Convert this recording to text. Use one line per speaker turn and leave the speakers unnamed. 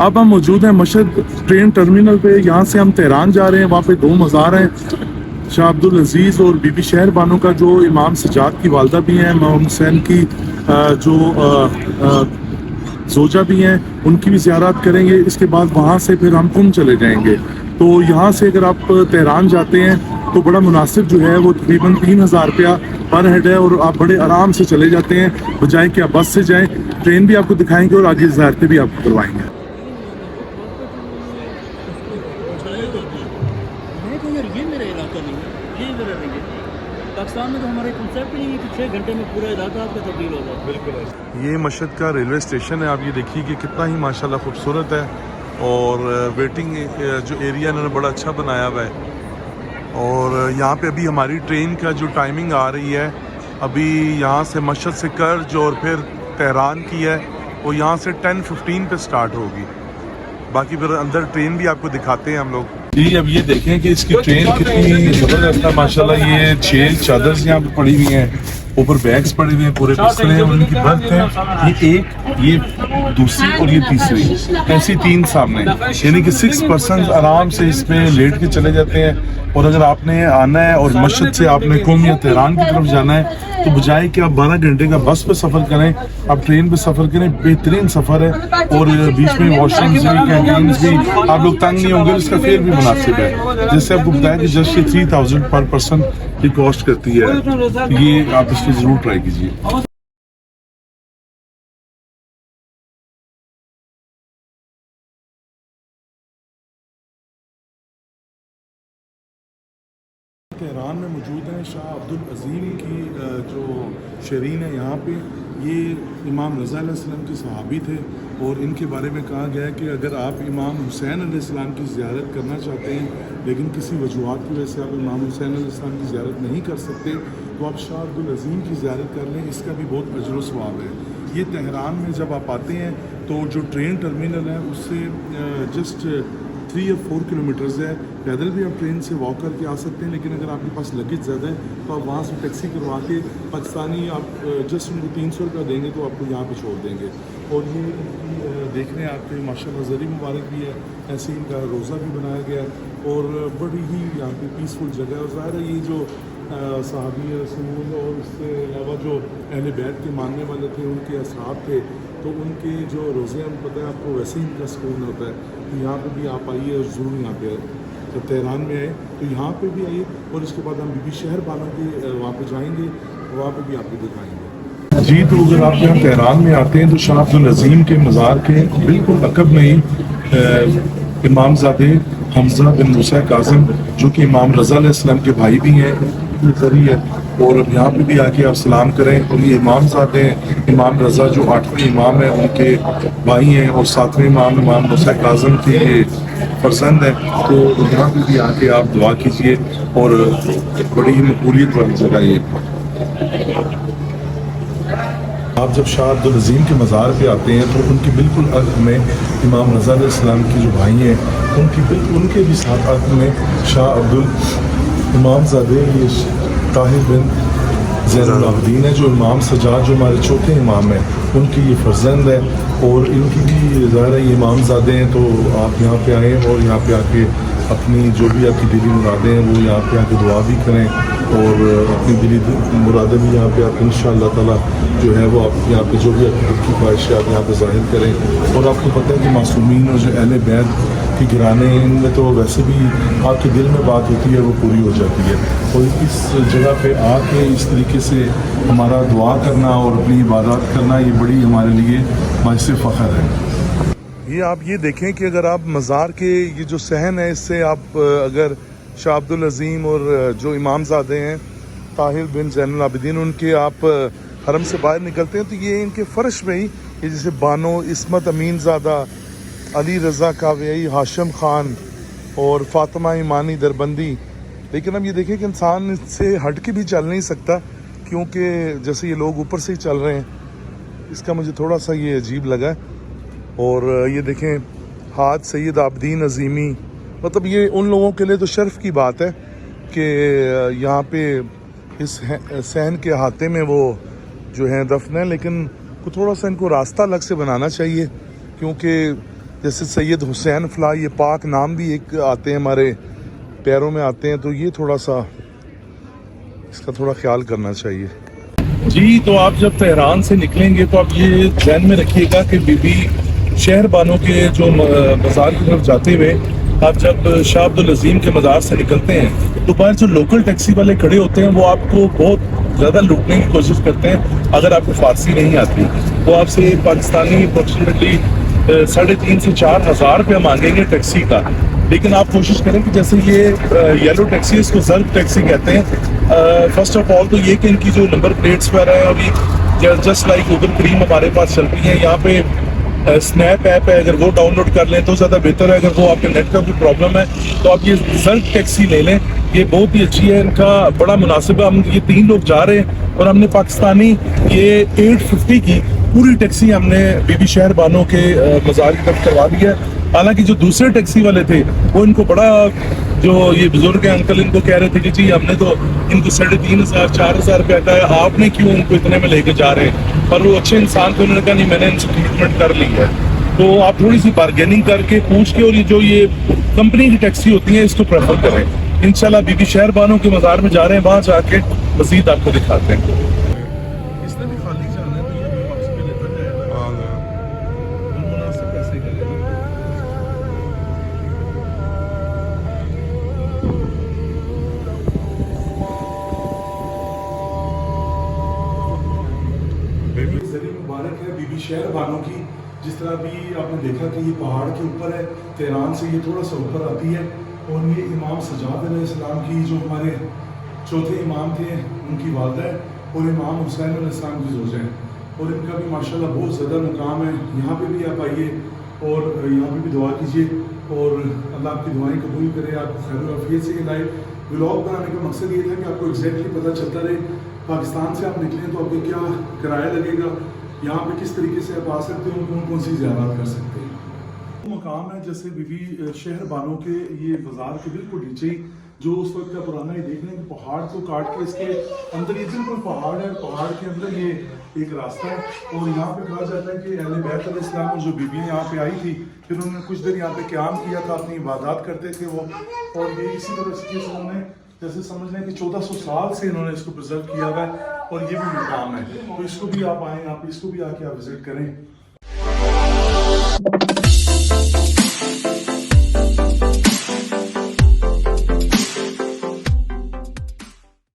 اب ہم موجود ہیں مشہد ٹرین ٹرمینل پہ. یہاں سے ہم تہران جا رہے ہیں. وہاں پہ 2 مزار ہیں, شاہ عبدالعزیز اور بی بی شہر بانو کا, جو امام سجاد کی والدہ بھی ہیں, امام حسین کی جو زوجہ بھی ہیں, ان کی بھی زیارت کریں گے. اس کے بعد وہاں سے پھر ہم قم چلے جائیں گے. تو یہاں سے اگر آپ تہران جاتے ہیں تو بڑا مناسب جو ہے وہ تقریباً 3000 روپیہ پر ہیڈ ہے, اور آپ بڑے آرام سے چلے جاتے ہیں بجائے کہ آپ بس سے جائیں. ٹرین بھی آپ کو دکھائیں گے اور آگے زیارتیں بھی آپ کو کروائیں گے.
یہ میرا علاقہ نہیں ہے, یہ ادھر نہیں ہے. پاکستان میں تو ہمارے کنسیپٹ نہیں ہے کہ 6 گھنٹے میں پورا علاقہ آپ کا تبدیل ہوگا.
بالکل. یہ مشہد کا ریلوے اسٹیشن ہے. آپ یہ دیکھیے کہ کتنا ہی ماشاءاللہ خوبصورت ہے, اور ویٹنگ جو ایریا انہوں نے بڑا اچھا بنایا ہوا ہے. اور یہاں پہ ابھی ہماری ٹرین کا جو ٹائمنگ آ رہی ہے, ابھی یہاں سے مشہد سے کرج اور پھر تہران کی ہے, وہ یہاں سے 10:15 پہ سٹارٹ ہوگی. باقی پھر اندر ٹرین بھی آپ کو دکھاتے ہیں ہم لوگ. جی اب یہ دیکھیں کہ اس کی ٹرین کتنی زبردست ہے ماشاءاللہ. یہ 6 چادرز یہاں پہ پڑی ہوئی ہیں, اوپر بیگز پڑے ہوئے ہیں, پورے بسترے ہیں, اور ان کی برتھ ہے. یہ ایک, یہ دوسری اور یہ تیسری, ایسی 3 سامنے, یعنی کہ 6 پرسنز آرام سے اس میں لیٹ کے چلے جاتے ہیں. اور اگر آپ نے آنا ہے اور مشہد سے آپ نے قم یا تہران کی طرف جانا ہے, تو بجائے کہ آپ 12 گھنٹے کا بس پہ سفر کریں, آپ ٹرین پہ سفر کریں. بہترین سفر ہے, اور بیچ میں واش رومز بھی, کینٹینز بھی, آپ لوگ تنگ نہیں ہوں گے. اس کا فیئر بھی مناسب ہے, جیسے آپ کو بتایا کہ جسٹ 3000 پر پرسن کی کاسٹ کرتی ہے. یہ آپ اس کو ضرور ٹرائی کیجیے. تہران میں موجود ہیں شاہ عبدالعظیم کی جو شیرین ہے یہاں پہ. یہ امام رضا علیہ السلام کے صحابی تھے, اور ان کے بارے میں کہا گیا ہے کہ اگر آپ امام حسین علیہ السلام کی زیارت کرنا چاہتے ہیں, لیکن کسی وجوہات کی وجہ سے آپ امام حسین علیہ السلام کی زیارت نہیں کر سکتے, تو آپ شاہ عبدالعظیم کی زیارت کر لیں. اس کا بھی بہت اجر و ثواب ہے. یہ تہران میں جب آپ آتے ہیں تو جو ٹرین ٹرمینل ہے اس سے جسٹ 3 یا 4 کلومیٹرز ہے. پیدل بھی آپ ٹرین سے واک کر کے آ سکتے ہیں, لیکن اگر آپ کے پاس لگیج زیادہ ہے تو آپ وہاں سے ٹیکسی کروا کے پاکستانی آپ جسٹ ان کو 300 روپیہ دیں گے تو آپ کو یہاں پہ چھوڑ دیں گے. اور یہ دیکھنے آپ کے ماشاءاللہ زری مبارک بھی ہے, ایسے ان کا روزہ بھی بنایا گیا ہے, اور بڑی ہی یہاں پہ پیسفل جگہ ہے. اور ظاہر ہے یہ جو صحابی رسول اور اس سے علاوہ جو اہل بیت کے ماننے والے تھے, ان کے اصحاب تھے, تو ان کے جو روزے ہم پتہ ہے آپ کو ویسے ہی ان کا سکون ہوتا ہے. تو یہاں پہ بھی آپ آئیے, اور ضرور یہاں پہ جب تہران میں آئے تو یہاں پہ بھی آئیے, اور اس کے بعد ہم بی بی شہر بانو کے وہاں پہ جائیں گے, وہاں پہ بھی آپ کو دکھائیں گے. جی تو اگر آپ یہاں تہران میں آتے ہیں تو شاہ عبدالعظیم کے مزار کے بالکل عقب میں ہی امام زادے حمزہ بن موسیٰ کاظم, جو کہ امام رضا علیہ السلام کے بھائی بھی ہیں, ذریعہ, اور یہاں پہ بھی آ کے آپ سلام کریں. اور یہ امام زادے ہیں, امام رضا جو 8ویں امام ہیں ان کے بھائی ہیں, اور 7ویں امام امام موسیٰ کاظم کے فرزند ہیں. تو یہاں پہ بھی آ کے آپ دعا کیجئے, اور بڑی ہی مقبولیت والی جگہ یہ. آپ جب شاہ عبدالعظیم کے مزار پہ آتے ہیں تو ان کے بالکل عقب میں امام رضا علیہ السلام کے جو بھائی ہیں, ان کے بھی ساتھ عقب میں شاہ امام زادے یہ طاہر بن زین العابدین ہے, جو امام سجاد جو ہمارے چوتھے امام ہیں ان کی یہ فرزند ہے, اور ان کی بھی ظاہر ہے یہ امام زادے ہیں. تو آپ یہاں پہ آئیں, اور یہاں پہ آ کے اپنی جو بھی آپ کی دلی مرادیں ہیں وہ یہاں پہ آ کے دعا بھی کریں, اور اپنی دلی مرادیں بھی یہاں پہ آپ ان شاء اللہ تعالیٰ جو ہے وہ آپ یہاں پہ جو بھی آپ کی دل کی خواہش ہے آپ یہاں پہ ظاہر کریں. اور آپ کو پتہ ہے کہ معصومین اور جو اہل بیت کی گرانے ہیں, ان میں تو ویسے بھی آپ کے دل میں بات ہوتی ہے وہ پوری ہو جاتی ہے. اور اس جگہ پہ آ کے اس طریقے سے ہمارا دعا کرنا اور اپنی عبادات کرنا, یہ بڑی ہمارے لیے باعث فخر ہے. یہ آپ یہ دیکھیں کہ اگر آپ مزار کے یہ جو صحن ہے, اس سے آپ اگر شاہ عبدالعظیم اور جو امام زادے ہیں طاہر بن زین العابدین ان کے آپ حرم سے باہر نکلتے ہیں, تو یہ ان کے فرش میں ہی یہ جیسے بانو, عصمت امین زادہ, علی رضا کاویائی, ہاشم خان اور فاطمہ ایمانی دربندی. لیکن اب یہ دیکھیں کہ انسان اس سے ہٹ کے بھی چل نہیں سکتا, کیونکہ جیسے یہ لوگ اوپر سے ہی چل رہے ہیں. اس کا مجھے تھوڑا سا یہ عجیب لگا. اور یہ دیکھیں حاج سید عابدین عظیمی, مطلب یہ ان لوگوں کے لیے تو شرف کی بات ہے کہ یہاں پہ اس صحن کے احاطے میں وہ جو ہیں دفن ہیں. لیکن تھوڑا سا ان کو راستہ الگ سے بنانا چاہیے, کیونکہ جیسے سید حسین فلاح، یہ پاک نام بھی ایک آتے ہیں ہمارے پیروں میں آتے ہیں، تو یہ تھوڑا سا اس کا تھوڑا خیال کرنا چاہیے. جی تو آپ جب تہران سے نکلیں گے تو آپ یہ ذہن میں رکھیے گا کہ بی بی شہر بانو کے جو مزار کی طرف جاتے ہوئے آپ جب شاہ عبد العظیم کے مزار سے نکلتے ہیں تو باہر جو لوکل ٹیکسی والے کھڑے ہوتے ہیں وہ آپ کو بہت زیادہ لوٹنے کی کوشش کرتے ہیں. اگر آپ کو فارسی نہیں آتی وہ آپ سے پاکستانی اپروکسیمیٹلی 3,500 سے 4,000 روپیہ مانگیں گے ٹیکسی کا. لیکن آپ کوشش کریں کہ جیسے یہ یلو ٹیکسی، اس کو زرد ٹیکسی کہتے ہیں. فرسٹ آف آل تو یہ کہ ان کی جو نمبر پلیٹس وغیرہ ہیں ابھی جسٹ لائک گوگل کریم ہمارے پاس چل رہی ہیں. یہاں پہ اسنیپ ایپ ہے، اگر وہ ڈاؤن لوڈ کر لیں تو زیادہ بہتر ہے. اگر وہ آپ کے نیٹ کا کوئی پرابلم ہے تو آپ یہ زرد ٹیکسی لے لیں، یہ بہت ہی اچھی ہے. ان کا بڑا مناسب ہے. ہم یہ 3 لوگ جا رہے ہیں اور ہم نے پاکستانی یہ 850 کی پوری ٹیکسی ہم نے بی بی شہر بانو کے مزار کی طرف کروا دی ہے. حالانکہ جو دوسرے ٹیکسی والے تھے وہ ان کو بڑا، جو یہ بزرگ ہیں انکل، ان کو کہہ رہے تھے کہ جی ہم نے تو ان کو 3,500 4,000 روپیہ کا ہے، آپ نے کیوں ان کو اتنے میں لے کے جا رہے ہیں. پر وہ اچھے انسان تھے، انہوں نے کہا نہیں میں نے ان سے ٹریٹمنٹ کر لی ہے. تو آپ تھوڑی سی بارگیننگ کر کے پوچھ کے، اور یہ جو یہ کمپنی کی ٹیکسی ہوتی ہیں اس کو پریفر کریں. انشاءاللہ بی بی شہر بانو کے مزار میں جا رہے ہیں، وہاں جا کے مزید آپ کو دکھاتے ہیں. اس نے بھی خالی جانا ہے تو یہ بھی واپس میں لیتا جائے گا. مناسب پیسے کرے گا. مبارک ہے بی بی شہر بانو کی. جس طرح بھی آپ نے دیکھا کہ یہ پہاڑ کے اوپر ہے، تہران سے یہ تھوڑا سا اوپر آتی ہے. اور یہ امام سجاد علیہ السلام کی جو ہمارے چوتھے امام تھے ان کی والدہ ہے، اور امام حسین علیہ السلام کی زوجہ ہے. اور ان کا بھی ماشاءاللہ بہت زیادہ مقام ہے. یہاں پہ بھی آپ آئیے اور یہاں پہ بھی دعا کیجیے، اور اللہ آپ کی دعائیں قبول کرے، آپ کو خیر و عافیت سے. یہ لائیو ولاگ بنانے کا مقصد یہ تھا کہ آپ کو ایگزیکٹلی پتہ چلتا رہے پاکستان سے آپ نکلیں تو آپ کو کیا کرایہ لگے گا، یہاں پہ کس طریقے سے آپ آ سکتے ہیں، کون کون سی زیارات کر سکتے ہیں. مقام ہے جیسے بی بی شہر بانو کے یہ بازار کے بالکل نیچے ہی جو اس وقت کا پرانا، یہ دیکھ لیں کہ پہاڑ کو کاٹ کے اس کے اندر یہ بالکل پہاڑ ہے، پہاڑ کے اندر یہ ایک راستہ ہے. اور یہاں پہ کہا جاتا ہے کہ اہل بیت علیہ السلام اور جو بیویاں یہاں پہ آئی تھی پھر انہوں نے کچھ دیر یہاں پہ قیام کیا تھا، اپنی عبادات کرتے تھے وہ. اور یہ اسی طرح سے انہوں نے جیسے سمجھ لیں کہ 1400 سال سے انہوں نے اس کو پرزرو کیا ہوا ہے. اور یہ بھی مقام ہے، تو اس کو بھی آپ آئیں، آپ اس کو بھی آ کے آپ وزٹ کریں.